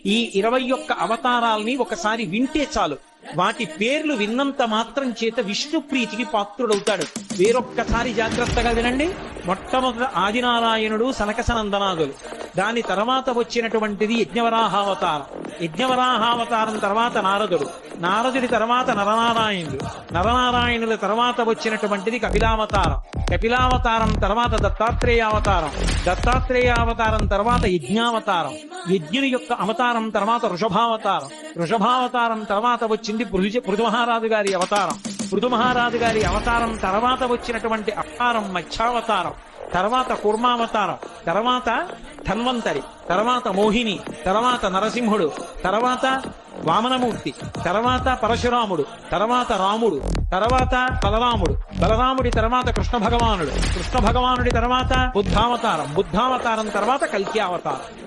ఈ 21 అవతారాల్ని ఒకసారి వింటే చాలు, వాటి పేర్లు విన్నంత మాత్రం చేత విష్ణు ప్రీతికి పాత్రుడవుతాడు. వేరొక్కసారి జాగ్రత్తగా వినండి. మొట్టమొదట ఆదినారాయణుడు, సనకసనందనాదులు. దాని తర్వాత వచ్చినటువంటిది యజ్ఞవరాహావతారం. యజ్ఞవరాహావతారం తర్వాత నారదుడు. నారదుడి తర్వాత నరనారాయణుడు. నరనారాయణుల తర్వాత వచ్చినటువంటిది కపిలావతారం. కపిలావతారం తర్వాత దత్తాత్రేయావతారం. దత్తాత్రేయావతారం తర్వాత యజ్ఞావతారం. యజ్ఞుని యొక్క అవతారం తర్వాత వృషభావతారం. వృషభావతారం తర్వాత వచ్చింది పృథు మహారాజు గారి అవతారం. పృథు మహారాజు గారి అవతారం తర్వాత వచ్చినటువంటి అవతారం మత్స్యావతారం. తర్వాత కూర్మావతారం, తర్వాత ధన్వంతరి, తర్వాత మోహిని, తర్వాత నరసింహుడు, తర్వాత వామనమూర్తి, తర్వాత పరశురాముడు, తర్వాత రాముడు, తర్వాత బలరాముడు, బలరాముడి తర్వాత కృష్ణ భగవానుడు, కృష్ణ భగవానుడి తర్వాత బుద్ధావతారం, బుద్ధావతారం తర్వాత కల్కి అవతారం.